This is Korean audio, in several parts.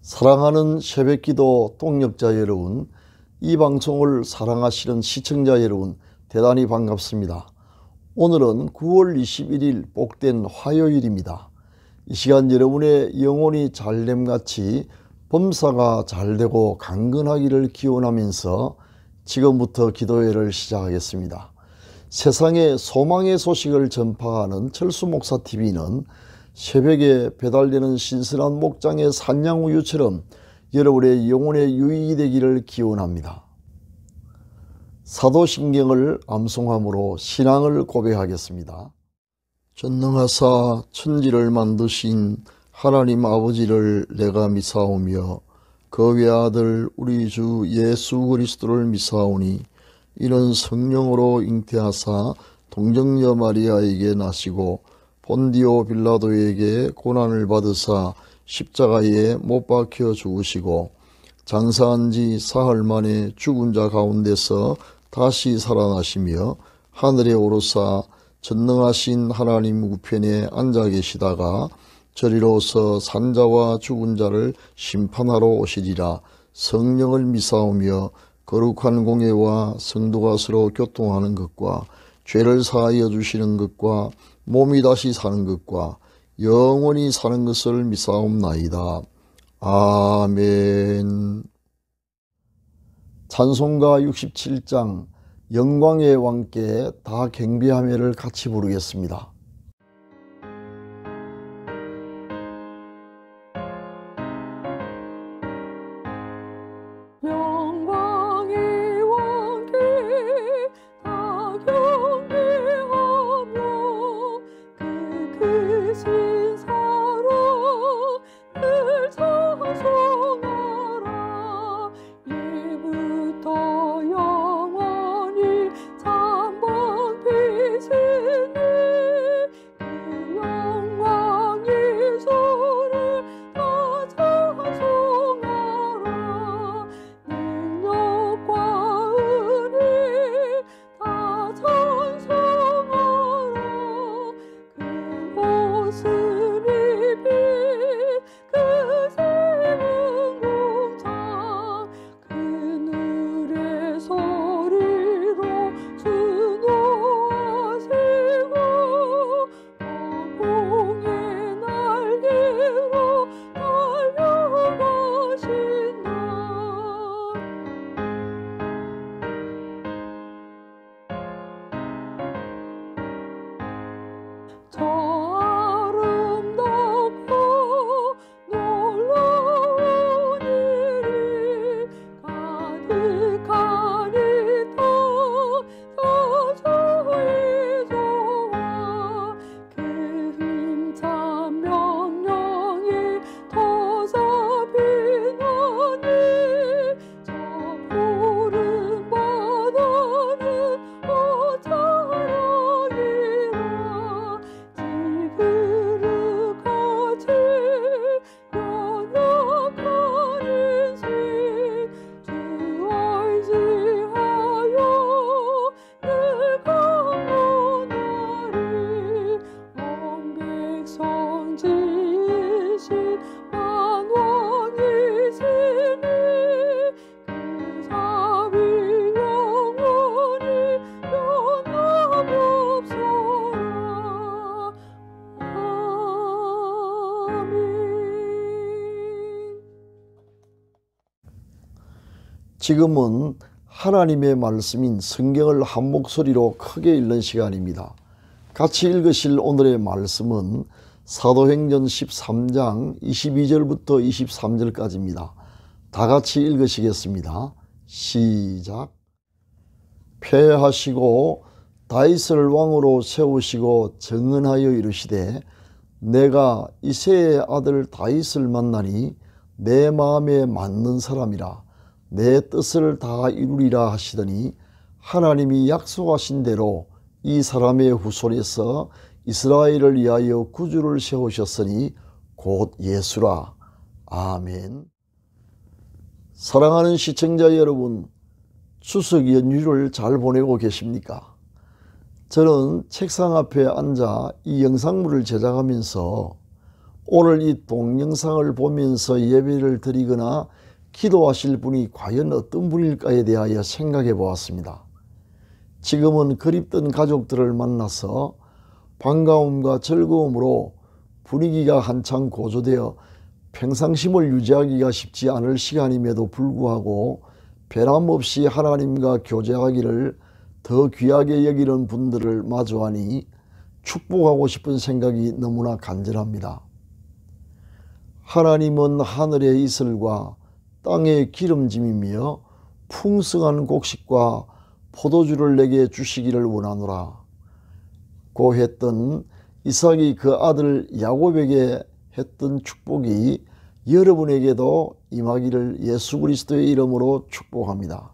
사랑하는 새벽기도 동역자 여러분, 이 방송을 사랑하시는 시청자 여러분 대단히 반갑습니다. 오늘은 9월 21일 복된 화요일입니다. 이 시간 여러분의 영혼이 잘됨같이 범사가 잘되고 강건하기를 기원하면서 지금부터 기도회를 시작하겠습니다. 세상에 소망의 소식을 전파하는 철수목사TV는 새벽에 배달되는 신선한 목장의 산양우유처럼 여러분의 영혼의 유익이 되기를 기원합니다. 사도신경을 암송함으로 신앙을 고백하겠습니다. 전능하사 천지를 만드신 하나님 아버지를 내가 미사오며 그 외아들 우리 주 예수 그리스도를 미사오니 이는 성령으로 잉태하사 동정녀 마리아에게 나시고 본디오 빌라도에게 고난을 받으사 십자가에 못 박혀 죽으시고 장사한 지 사흘 만에 죽은 자 가운데서 다시 살아나시며 하늘에 오르사 전능하신 하나님 우편에 앉아 계시다가 저리로서 산자와 죽은 자를 심판하러 오시리라. 성령을 미사오며 거룩한 공예와 성도가 서로 교통하는 것과 죄를 사하여 주시는 것과 몸이 다시 사는 것과 영원히 사는 것을 미사옵나이다. 아멘. 찬송가 67장 영광의 왕께 다 경배하며를 같이 부르겠습니다. 지금은 하나님의 말씀인 성경을 한 목소리로 크게 읽는 시간입니다. 같이 읽으실 오늘의 말씀은 사도행전 13장 22절부터 23절까지입니다. 다 같이 읽으시겠습니다. 시작. 패하시고 다윗을 왕으로 세우시고 정언하여 이르시되 내가 이새의 아들 다윗을 만나니 내 마음에 맞는 사람이라 내 뜻을 다 이루리라 하시더니 하나님이 약속하신 대로 이 사람의 후손에서 이스라엘을 위하여 구주를 세우셨으니 곧 예수라. 아멘. 사랑하는 시청자 여러분, 추석 연휴를 잘 보내고 계십니까? 저는 책상 앞에 앉아 이 영상물을 제작하면서 오늘 이 동영상을 보면서 예배를 드리거나 기도하실 분이 과연 어떤 분일까에 대하여 생각해 보았습니다. 지금은 그립던 가족들을 만나서 반가움과 즐거움으로 분위기가 한창 고조되어 평상심을 유지하기가 쉽지 않을 시간임에도 불구하고 변함없이 하나님과 교제하기를 더 귀하게 여기는 분들을 마주하니 축복하고 싶은 생각이 너무나 간절합니다. 하나님은 하늘의 이슬과 땅의 기름짐이며 풍성한 곡식과 포도주를 내게 주시기를 원하노라 고 했던 이삭이 그 아들 야곱에게 했던 축복이 여러분에게도 임하기를 예수 그리스도의 이름으로 축복합니다.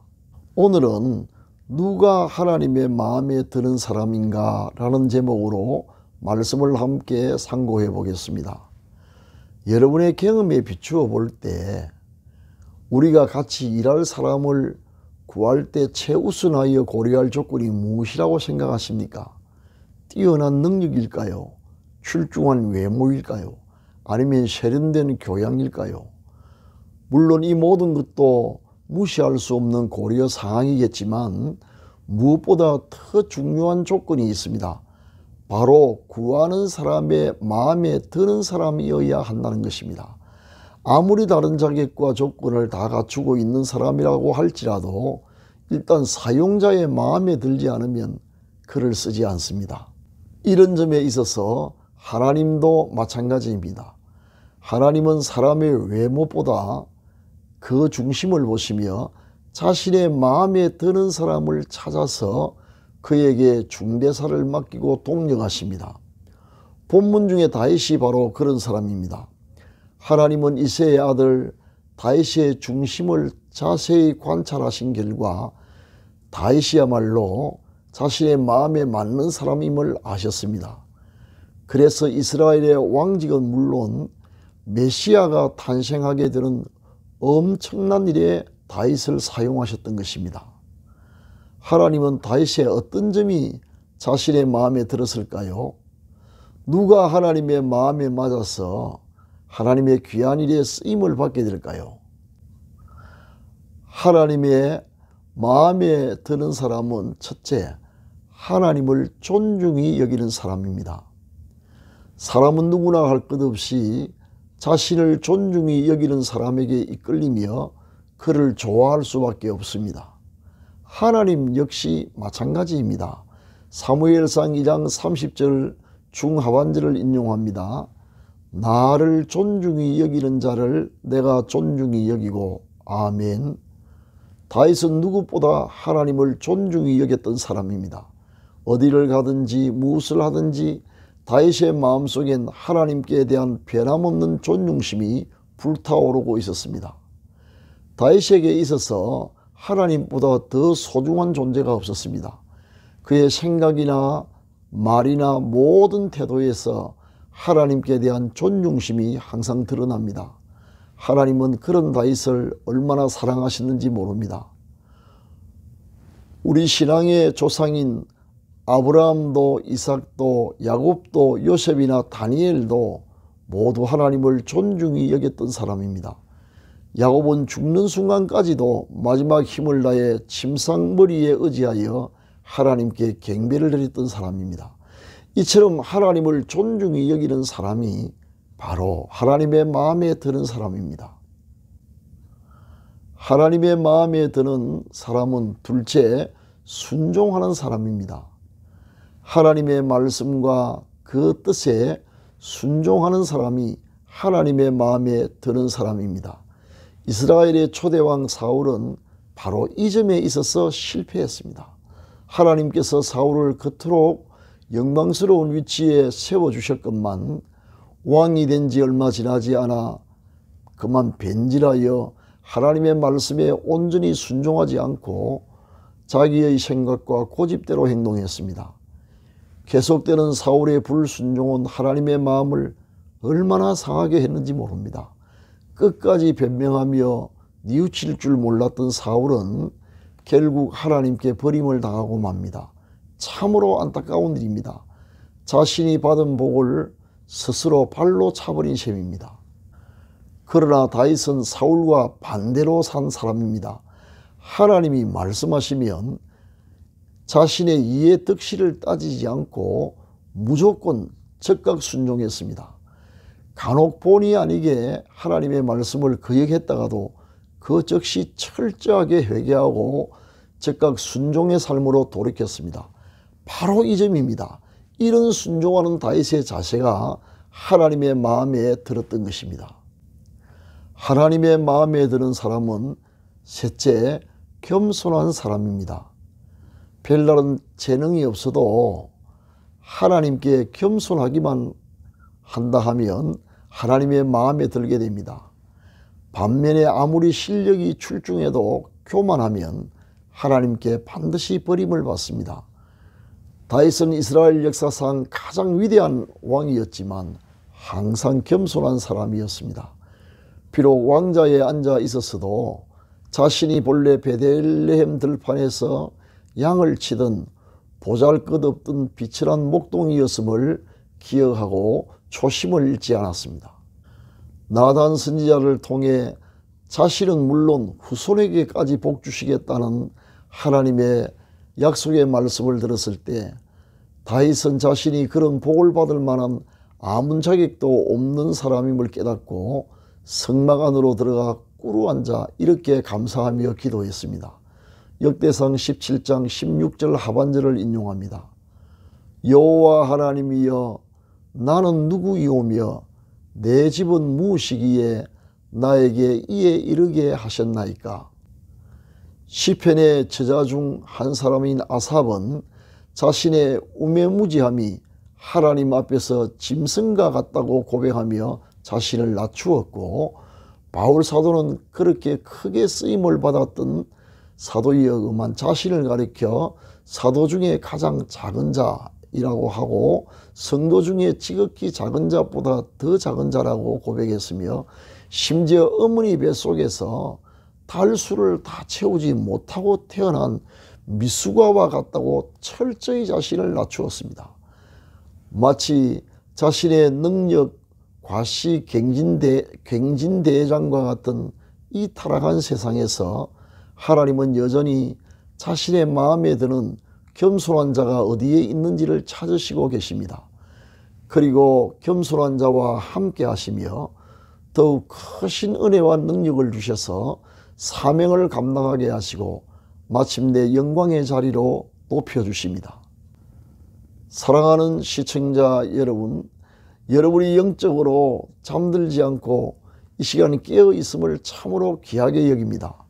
오늘은 누가 하나님의 마음에 드는 사람인가 라는 제목으로 말씀을 함께 상고해 보겠습니다. 여러분의 경험에 비추어 볼 때 우리가 같이 일할 사람을 구할 때 최우선하여 고려할 조건이 무엇이라고 생각하십니까? 뛰어난 능력일까요? 출중한 외모일까요? 아니면 세련된 교양일까요? 물론 이 모든 것도 무시할 수 없는 고려 사항이겠지만 무엇보다 더 중요한 조건이 있습니다. 바로 구하는 사람의 마음에 드는 사람이어야 한다는 것입니다. 아무리 다른 자격과 조건을 다 갖추고 있는 사람이라고 할지라도 일단 사용자의 마음에 들지 않으면 글을 쓰지 않습니다. 이런 점에 있어서 하나님도 마찬가지입니다. 하나님은 사람의 외모보다 그 중심을 보시며 자신의 마음에 드는 사람을 찾아서 그에게 중대사를 맡기고 동력하십니다. 본문 중에 다윗이 바로 그런 사람입니다. 하나님은 이새의 아들 다윗의 중심을 자세히 관찰하신 결과 다윗이야말로 자신의 마음에 맞는 사람임을 아셨습니다. 그래서 이스라엘의 왕직은 물론 메시아가 탄생하게 되는 엄청난 일에 다윗을 사용하셨던 것입니다. 하나님은 다윗의 어떤 점이 자신의 마음에 들었을까요? 누가 하나님의 마음에 맞아서 하나님의 귀한 일에 쓰임을 받게 될까요? 하나님의 마음에 드는 사람은 첫째, 하나님을 존중히 여기는 사람입니다. 사람은 누구나 할 것 없이 자신을 존중히 여기는 사람에게 이끌리며 그를 좋아할 수밖에 없습니다. 하나님 역시 마찬가지입니다. 사무엘상 2장 30절 중하반절을 인용합니다. 나를 존중히 여기는 자를 내가 존중히 여기고 아멘. 다윗은 누구보다 하나님을 존중히 여겼던 사람입니다. 어디를 가든지 무엇을 하든지 다윗의 마음속엔 하나님께 대한 변함없는 존중심이 불타오르고 있었습니다. 다윗에게 있어서 하나님보다 더 소중한 존재가 없었습니다. 그의 생각이나 말이나 모든 태도에서 하나님께 대한 존중심이 항상 드러납니다. 하나님은 그런 다윗을 얼마나 사랑하시는지 모릅니다. 우리 신앙의 조상인 아브라함도 이삭도 야곱도 요셉이나 다니엘도 모두 하나님을 존중히 여겼던 사람입니다. 야곱은 죽는 순간까지도 마지막 힘을 다해 침상머리에 의지하여 하나님께 경배를 드렸던 사람입니다. 이처럼 하나님을 존중히 여기는 사람이 바로 하나님의 마음에 드는 사람입니다. 하나님의 마음에 드는 사람은 둘째, 순종하는 사람입니다. 하나님의 말씀과 그 뜻에 순종하는 사람이 하나님의 마음에 드는 사람입니다. 이스라엘의 초대왕 사울은 바로 이 점에 있어서 실패했습니다. 하나님께서 사울을 그토록 영광스러운 위치에 세워주셨건만 왕이 된 지 얼마 지나지 않아 그만 변질하여 하나님의 말씀에 온전히 순종하지 않고 자기의 생각과 고집대로 행동했습니다. 계속되는 사울의 불순종은 하나님의 마음을 얼마나 상하게 했는지 모릅니다. 끝까지 변명하며 뉘우칠 줄 몰랐던 사울은 결국 하나님께 버림을 당하고 맙니다. 참으로 안타까운 일입니다. 자신이 받은 복을 스스로 발로 차버린 셈입니다. 그러나 다윗은 사울과 반대로 산 사람입니다. 하나님이 말씀하시면 자신의 이해 득실을 따지지 않고 무조건 즉각 순종했습니다. 간혹 본의 아니게 하나님의 말씀을 거역했다가도 그 즉시 철저하게 회개하고 즉각 순종의 삶으로 돌이켰습니다. 바로 이 점입니다. 이런 순종하는 다윗의 자세가 하나님의 마음에 들었던 것입니다. 하나님의 마음에 드는 사람은 셋째, 겸손한 사람입니다. 별다른 재능이 없어도 하나님께 겸손하기만 한다 하면 하나님의 마음에 들게 됩니다. 반면에 아무리 실력이 출중해도 교만하면 하나님께 반드시 버림을 받습니다. 다윗은 이스라엘 역사상 가장 위대한 왕이었지만 항상 겸손한 사람이었습니다. 비록 왕자에 앉아 있었어도 자신이 본래 베들레헴 들판에서 양을 치던 보잘것없던 비천한 목동이었음을 기억하고 초심을 잃지 않았습니다. 나단 선지자를 통해 자신은 물론 후손에게까지 복 주시겠다는 하나님의 약속의 말씀을 들었을 때 다윗은 자신이 그런 복을 받을 만한 아무 자격도 없는 사람임을 깨닫고 성막 안으로 들어가 꿇어앉아 이렇게 감사하며 기도했습니다. 역대상 17장 16절 하반절을 인용합니다. 여호와 하나님이여, 나는 누구이오며 내 집은 무엇이기에 나에게 이에 이르게 하셨나이까. 시편의 저자 중 한 사람인 아삽은 자신의 우매무지함이 하나님 앞에서 짐승과 같다고 고백하며 자신을 낮추었고, 바울 사도는 그렇게 크게 쓰임을 받았던 사도이여 음한 자신을 가리켜 사도 중에 가장 작은 자이라고 하고 성도 중에 지극히 작은 자보다 더 작은 자라고 고백했으며, 심지어 어머니 뱃속에서 달수를 다 채우지 못하고 태어난 미숙아와 같다고 철저히 자신을 낮추었습니다. 마치 자신의 능력 과시 갱진대장과 같은 이 타락한 세상에서 하나님은 여전히 자신의 마음에 드는 겸손한 자가 어디에 있는지를 찾으시고 계십니다. 그리고 겸손한 자와 함께 하시며 더욱 크신 은혜와 능력을 주셔서 사명을 감당하게 하시고 마침내 영광의 자리로 높여주십니다. 사랑하는 시청자 여러분, 여러분이 영적으로 잠들지 않고 이 시간 깨어 있음을 참으로 귀하게 여깁니다.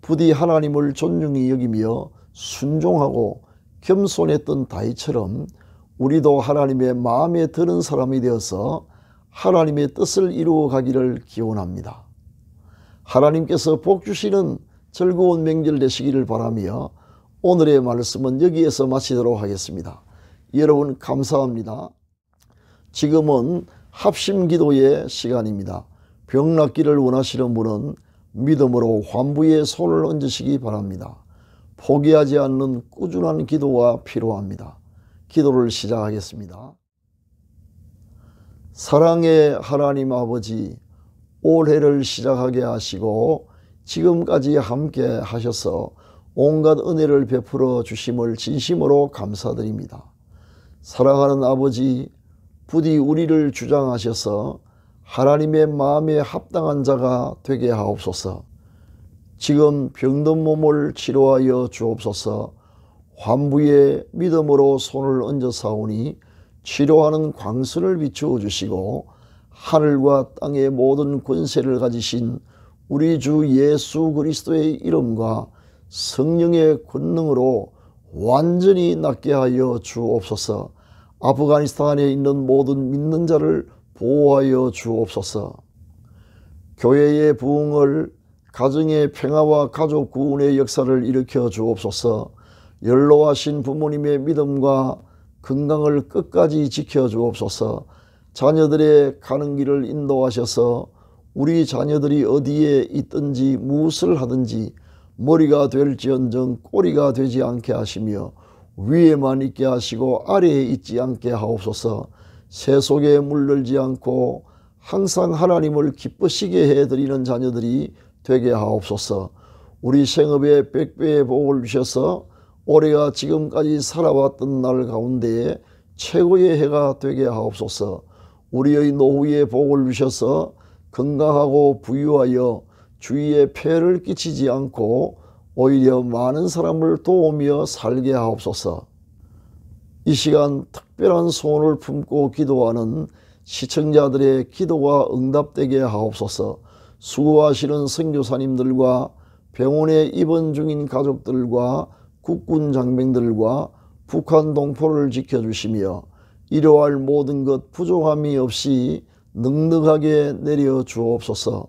부디 하나님을 존중히 여기며 순종하고 겸손했던 다윗처럼 우리도 하나님의 마음에 드는 사람이 되어서 하나님의 뜻을 이루어 가기를 기원합니다. 하나님께서 복 주시는 즐거운 명절 되시기를 바라며 오늘의 말씀은 여기에서 마치도록 하겠습니다. 여러분 감사합니다. 지금은 합심기도의 시간입니다. 병 낫기를 원하시는 분은 믿음으로 환부에 손을 얹으시기 바랍니다. 포기하지 않는 꾸준한 기도가 필요합니다. 기도를 시작하겠습니다. 사랑의 하나님 아버지, 올해를 시작하게 하시고 지금까지 함께 하셔서 온갖 은혜를 베풀어 주심을 진심으로 감사드립니다. 사랑하는 아버지, 부디 우리를 주장하셔서 하나님의 마음에 합당한 자가 되게 하옵소서. 지금 병든 몸을 치료하여 주옵소서. 환부에 믿음으로 손을 얹어 사오니 치료하는 광선을 비추어 주시고 하늘과 땅의 모든 권세를 가지신 우리 주 예수 그리스도의 이름과 성령의 권능으로 완전히 낫게 하여 주옵소서. 아프가니스탄에 있는 모든 믿는 자를 보호하여 주옵소서. 교회의 부흥을, 가정의 평화와 가족 구원의 역사를 일으켜 주옵소서. 연로하신 부모님의 믿음과 건강을 끝까지 지켜 주옵소서. 자녀들의 가는 길을 인도하셔서 우리 자녀들이 어디에 있든지 무엇을 하든지 머리가 될지언정 꼬리가 되지 않게 하시며 위에만 있게 하시고 아래에 있지 않게 하옵소서. 세속에 물들지 않고 항상 하나님을 기쁘시게 해드리는 자녀들이 되게 하옵소서. 우리 생업에 백배의 복을 주셔서 올해가 지금까지 살아왔던 날 가운데에 최고의 해가 되게 하옵소서. 우리의 노후에 복을 주셔서 건강하고 부유하여 주위에 폐를 끼치지 않고 오히려 많은 사람을 도우며 살게 하옵소서. 이 시간 특별한 소원을 품고 기도하는 시청자들의 기도가 응답되게 하옵소서. 수고하시는 선교사님들과 병원에 입원 중인 가족들과 국군 장병들과 북한 동포를 지켜주시며 이루어할 모든 것 부족함이 없이 넉넉하게 내려 주옵소서.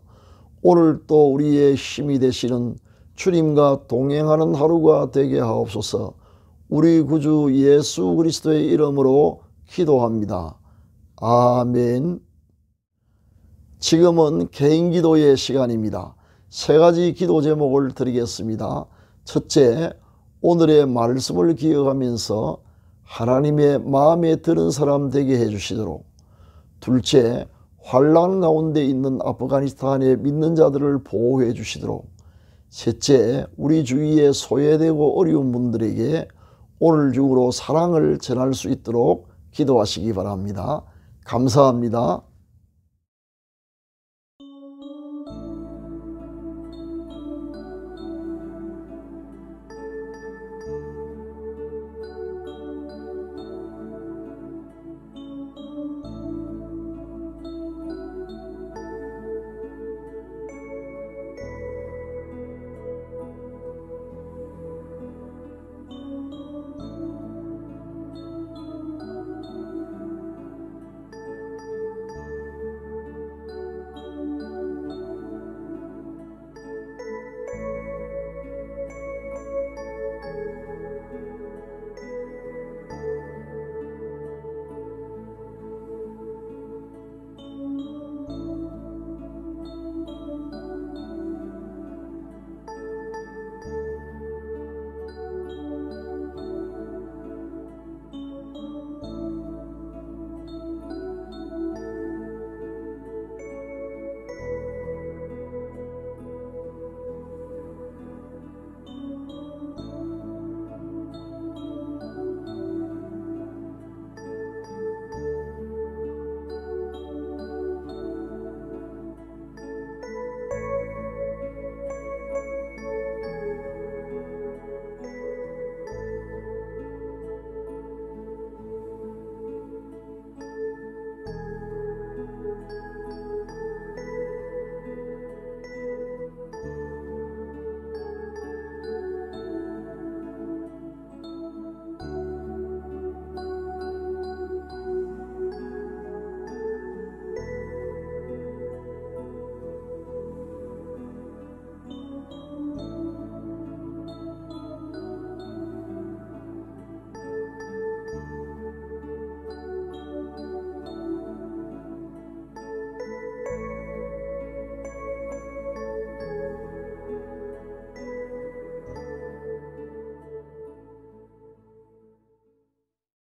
오늘 또 우리의 힘이 되시는 주님과 동행하는 하루가 되게 하옵소서. 우리 구주 예수 그리스도의 이름으로 기도합니다. 아멘. 지금은 개인 기도의 시간입니다. 세 가지 기도 제목을 드리겠습니다. 첫째, 오늘의 말씀을 기억하면서 하나님의 마음에 드는 사람 되게 해주시도록. 둘째, 환난 가운데 있는 아프가니스탄의 믿는 자들을 보호해 주시도록. 셋째, 우리 주위에 소외되고 어려운 분들에게 오늘 중으로 사랑을 전할 수 있도록 기도하시기 바랍니다. 감사합니다.